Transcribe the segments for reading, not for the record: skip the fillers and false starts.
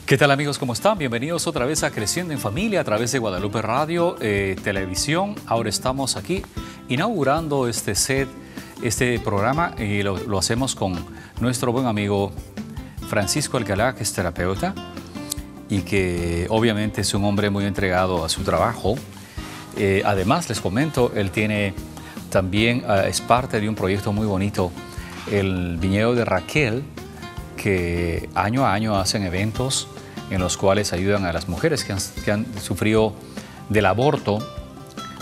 ¿Qué tal, amigos? ¿Cómo están? Bienvenidos otra vez a Creciendo en Familia a través de Guadalupe Radio, Televisión. Ahora estamos aquí inaugurando este programa y lo hacemos con nuestro buen amigo Francisco Alcalá, que es terapeuta y que obviamente es un hombre muy entregado a su trabajo. Además, les comento, él tiene también, es parte de un proyecto muy bonito, el Viñedo de Raquel, que año a año hacen eventos en los cuales ayudan a las mujeres que han sufrido del aborto,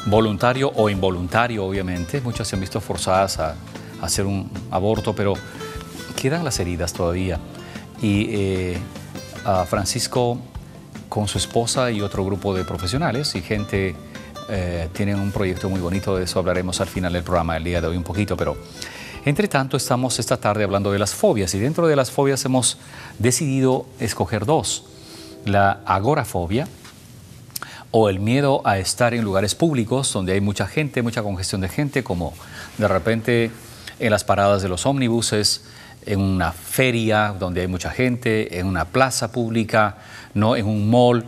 voluntario o involuntario, obviamente. Muchas se han visto forzadas a hacer un aborto, pero quedan las heridas todavía. Y Francisco, con su esposa y otro grupo de profesionales y gente, tienen un proyecto muy bonito. De eso hablaremos al final del programa del día de hoy un poquito, pero entre tanto estamos esta tarde hablando de las fobias, y dentro de las fobias hemos decidido escoger dos: la agorafobia, o el miedo a estar en lugares públicos donde hay mucha gente, mucha congestión de gente, como de repente en las paradas de los ómnibuses, en una feria donde hay mucha gente, en una plaza pública, ¿no? En un mall.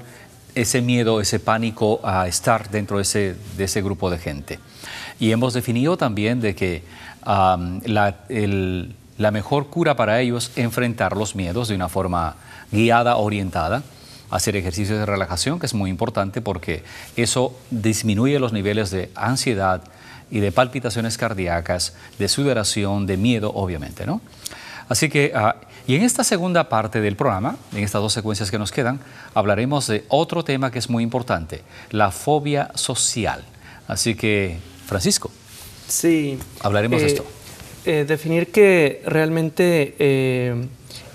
Ese miedo, ese pánico a estar dentro de ese grupo de gente. Y hemos definido también de que la mejor cura para ellos es enfrentar los miedos de una forma guiada, orientada, hacer ejercicios de relajación, que es muy importante porque eso disminuye los niveles de ansiedad y de palpitaciones cardíacas, de sudoración, de miedo, obviamente, ¿no? Así que, y en esta segunda parte del programa, en estas dos secuencias que nos quedan, hablaremos de otro tema que es muy importante: la fobia social. Así que, Francisco, sí, hablaremos de esto. Definir que realmente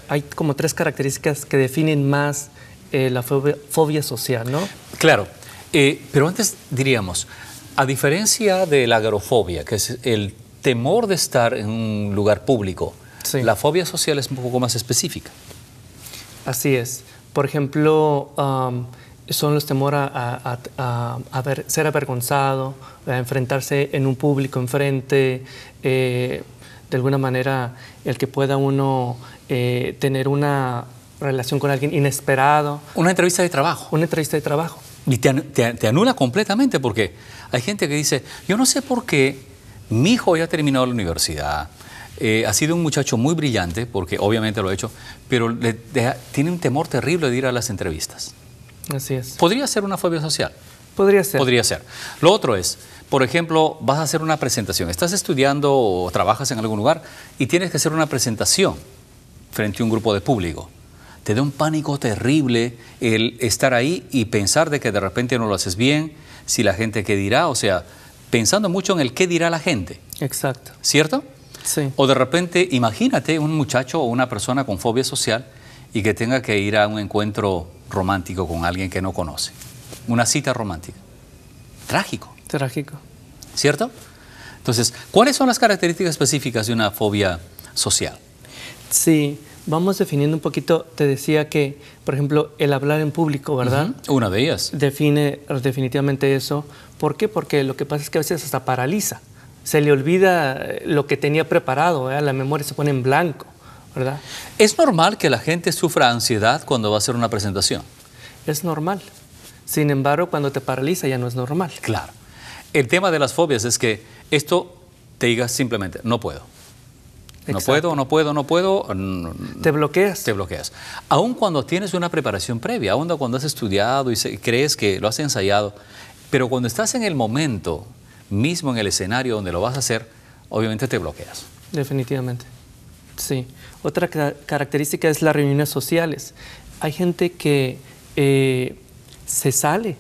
hay como tres características que definen más la fobia social, ¿no? Claro, pero antes diríamos, a diferencia de la agorafobia, que es el temor de estar en un lugar público, sí, la fobia social es un poco más específica. Así es. Por ejemplo, son los temor a ser avergonzado, a enfrentarse en un público enfrente, de alguna manera el que pueda uno tener una relación con alguien inesperado. Una entrevista de trabajo. Una entrevista de trabajo. Y te anula completamente, porque hay gente que dice: yo no sé por qué mi hijo ya terminó la universidad, ha sido un muchacho muy brillante, porque obviamente lo ha hecho, pero tiene un temor terrible de ir a las entrevistas. Así es. ¿Podría ser una fobia social? Podría ser. Podría ser. Lo otro es, por ejemplo, vas a hacer una presentación. Estás estudiando o trabajas en algún lugar y tienes que hacer una presentación frente a un grupo de público. Te da un pánico terrible el estar ahí y pensar de que de repente no lo haces bien, si la gente qué dirá, o sea, pensando mucho en el qué dirá la gente. Exacto. ¿Cierto? Sí. O de repente, imagínate un muchacho o una persona con fobia social y que tenga que ir a un encuentro romántico con alguien que no conoce. Una cita romántica. Trágico. Trágico. ¿Cierto? Entonces, ¿cuáles son las características específicas de una fobia social? Sí, vamos definiendo un poquito. Te decía que, por ejemplo, el hablar en público, ¿verdad? Una de ellas. Define definitivamente eso. ¿Por qué? Porque lo que pasa es que a veces hasta paraliza. Se le olvida lo que tenía preparado, ¿verdad? La memoria se pone en blanco, ¿verdad? ¿Es normal que la gente sufra ansiedad cuando va a hacer una presentación? Es normal. Sin embargo, cuando te paraliza ya no es normal. Claro. El tema de las fobias es que esto te diga simplemente: no puedo. Exacto. No puedo. Te bloqueas. Te bloqueas. Aun cuando tienes una preparación previa, aun cuando has estudiado y crees que lo has ensayado, pero cuando estás en el momento mismo, en el escenario donde lo vas a hacer, obviamente te bloqueas. Definitivamente, sí. Otra característica es las reuniones sociales. Hay gente que se sale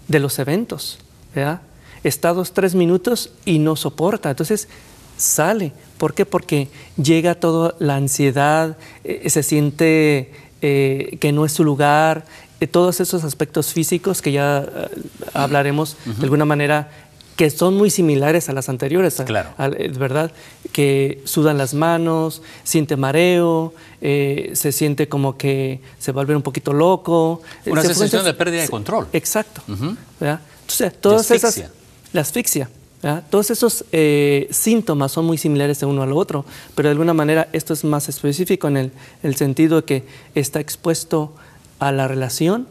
de los eventos, ¿verdad? Está 2-3 minutos y no soporta, entonces sale. ¿Por qué? Porque llega toda la ansiedad, se siente que no es su lugar, todos esos aspectos físicos que ya hablaremos de alguna manera, que son muy similares a las anteriores, claro, ¿verdad? Que sudan las manos, siente mareo, se siente como que se vuelve un poquito loco. Una sensación de pérdida de control. Exacto. ¿Verdad? Entonces, todas esas... La asfixia. ¿verdad? Todos esos síntomas son muy similares de uno al otro, pero de alguna manera esto es más específico en el sentido de que está expuesto a la relación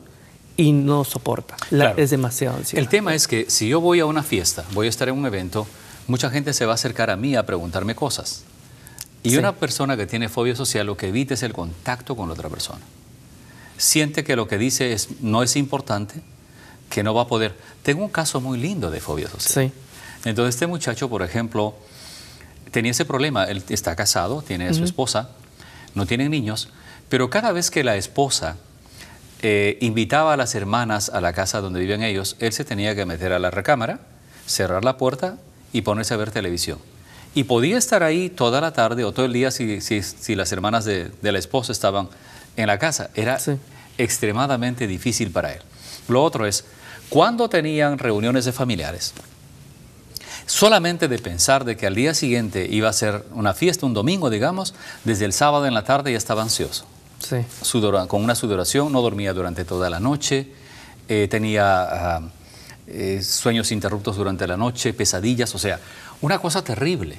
y no soporta. Claro. Es demasiado ansiedad. El tema es que si yo voy a una fiesta, voy a estar en un evento, mucha gente se va a acercar a mí a preguntarme cosas. Y una persona que tiene fobia social lo que evita es el contacto con la otra persona. Siente que lo que dice no es importante, que no va a poder. Tengo un caso muy lindo de fobia social. Sí. Entonces este muchacho, por ejemplo, tenía ese problema. Él está casado, tiene a su esposa, no tienen niños, pero cada vez que la esposa invitaba a las hermanas a la casa donde viven ellos, él se tenía que meter a la recámara, cerrar la puerta y ponerse a ver televisión. Y podía estar ahí toda la tarde o todo el día si las hermanas de la esposa estaban en la casa. Era extremadamente difícil para él. Lo otro es, cuando tenían reuniones de familiares, solamente de pensar de que al día siguiente iba a ser una fiesta, un domingo, digamos, desde el sábado en la tarde ya estaba ansioso. Sí. Con una sudoración, no dormía durante toda la noche, tenía sueños interruptos durante la noche, pesadillas, o sea, una cosa terrible.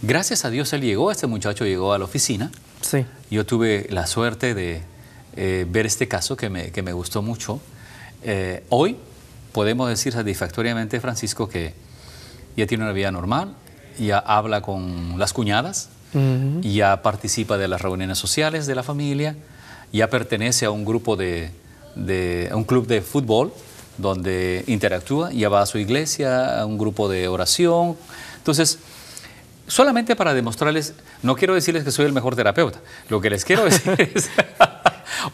Gracias a Dios este muchacho llegó a la oficina. Sí. Yo tuve la suerte de ver este caso que me gustó mucho. Hoy podemos decir satisfactoriamente, Francisco, que ya tiene una vida normal, ya habla con las cuñadas, ya participa de las reuniones sociales de la familia, ya pertenece a un grupo a un club de fútbol donde interactúa, ya va a su iglesia, a un grupo de oración. Entonces, solamente para demostrarles, no quiero decirles que soy el mejor terapeuta, lo que les quiero decir es,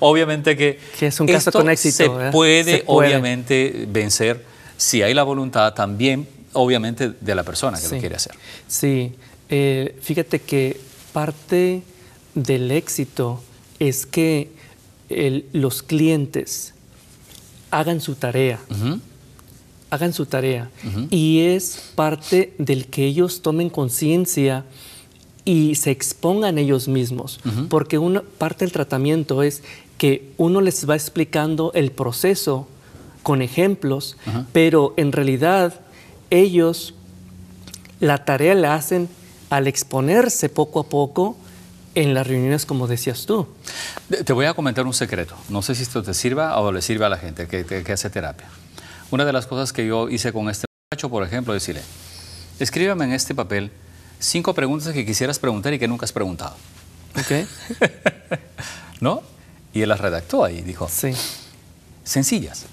obviamente que es un caso con éxito, se puede obviamente vencer si hay la voluntad también, obviamente, de la persona que lo quiere hacer. Sí, fíjate que parte del éxito es que los clientes hagan su tarea, y es parte del que ellos tomen conciencia y se expongan ellos mismos, porque una parte del tratamiento es que uno les va explicando el proceso con ejemplos, pero en realidad ellos la tarea la hacen al exponerse poco a poco en las reuniones, como decías tú. Te voy a comentar un secreto. No sé si esto te sirva o le sirve a la gente que hace terapia. Una de las cosas que yo hice con este muchacho, por ejemplo, es decirle, escríbeme en este papel 5 preguntas que quisieras preguntar y que nunca has preguntado. Ok. ¿No? Y él las redactó ahí, dijo. Sí. Sencillas.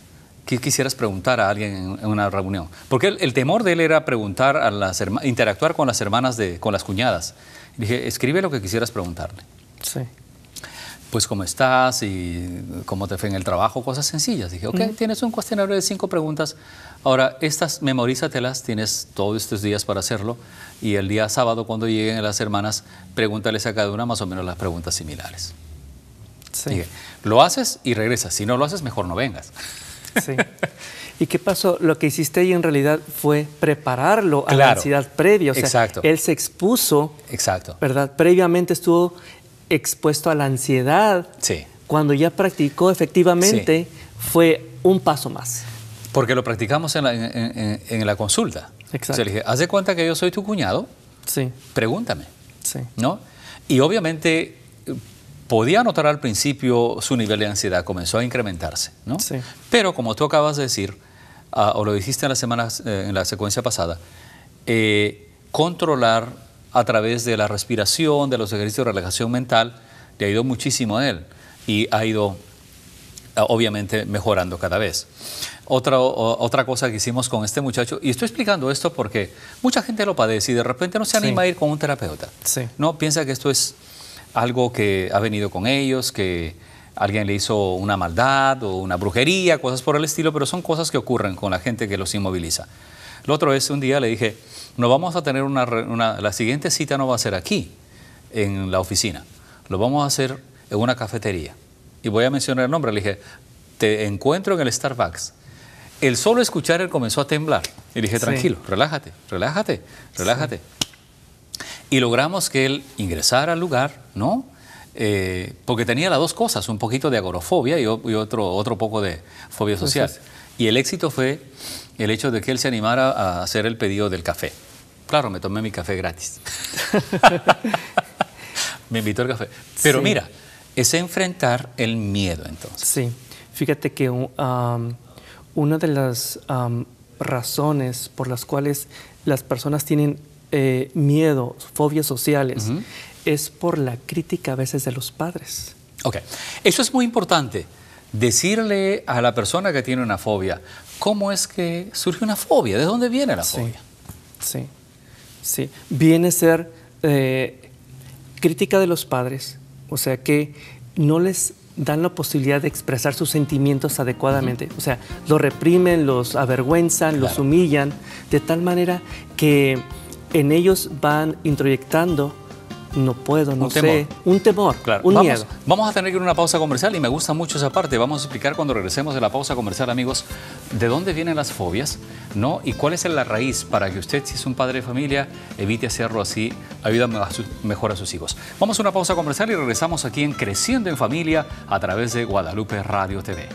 ¿Qué quisieras preguntar a alguien en una reunión? Porque el temor de él era preguntar interactuar con las hermanas, con las cuñadas. Y dije, escribe lo que quisieras preguntarle. Sí. Pues, ¿cómo estás? Y ¿cómo te fue en el trabajo? Cosas sencillas. Dije, ok, tienes un cuestionario de 5 preguntas. Ahora, estas memorízatelas, tienes todos estos días para hacerlo. Y el día sábado, cuando lleguen las hermanas, pregúntales a cada una más o menos las preguntas similares. Sí. Dije, lo haces y regresas. Si no lo haces, mejor no vengas. Sí. ¿Y qué pasó? Lo que hiciste ahí en realidad fue prepararlo a la ansiedad previa. O sea, él se expuso, ¿verdad? Previamente estuvo expuesto a la ansiedad. Sí. Cuando ya practicó efectivamente, fue un paso más. Porque lo practicamos en la consulta. Exacto. O sea, le dije, haz de cuenta que yo soy tu cuñado, pregúntame. Sí. ¿No? Y obviamente podía notar al principio su nivel de ansiedad, comenzó a incrementarse, ¿no? Sí. Pero como tú acabas de decir, o lo dijiste en la secuencia pasada, controlar a través de la respiración, de los ejercicios de relajación mental, le ha ido muchísimo a él y ha ido obviamente mejorando cada vez. Otra cosa que hicimos con este muchacho, y estoy explicando esto porque mucha gente lo padece y de repente no se anima a ir con un terapeuta. Sí. No piensa que esto es algo que ha venido con ellos, que alguien le hizo una maldad o una brujería, cosas por el estilo, pero son cosas que ocurren con la gente que los inmoviliza. Lo otro es, un día le dije, no vamos a tener la siguiente cita no va a ser aquí, en la oficina, lo vamos a hacer en una cafetería. Y voy a mencionar el nombre, le dije, te encuentro en el Starbucks. El solo escuchar él comenzó a temblar. Y le dije, tranquilo, relájate, relájate, relájate. Sí. Y logramos que él ingresara al lugar, ¿no? Porque tenía las dos cosas, un poquito de agorafobia y otro poco de fobia social. Y el éxito fue el hecho de que él se animara a hacer el pedido del café. Claro, me tomé mi café gratis. Me invitó al café. Pero mira, es enfrentar el miedo, entonces. Sí, fíjate que una de las razones por las cuales las personas tienen miedo, fobias sociales, es por la crítica a veces de los padres. Ok, eso es muy importante, decirle a la persona que tiene una fobia, ¿cómo es que surge una fobia? ¿De dónde viene la fobia? Sí, sí. Viene a ser crítica de los padres, o sea que no les dan la posibilidad de expresar sus sentimientos adecuadamente. O sea, los reprimen, los avergüenzan, los humillan, de tal manera que en ellos van introyectando, no puedo, no sé, un temor, un miedo. Vamos a tener que ir a una pausa comercial y me gusta mucho esa parte. Vamos a explicar cuando regresemos de la pausa comercial, amigos, de dónde vienen las fobias, ¿no? Y cuál es la raíz para que usted, si es un padre de familia, evite hacerlo así, ayuda mejor a sus hijos. Vamos a una pausa comercial y regresamos aquí en Creciendo en Familia a través de Guadalupe Radio TV.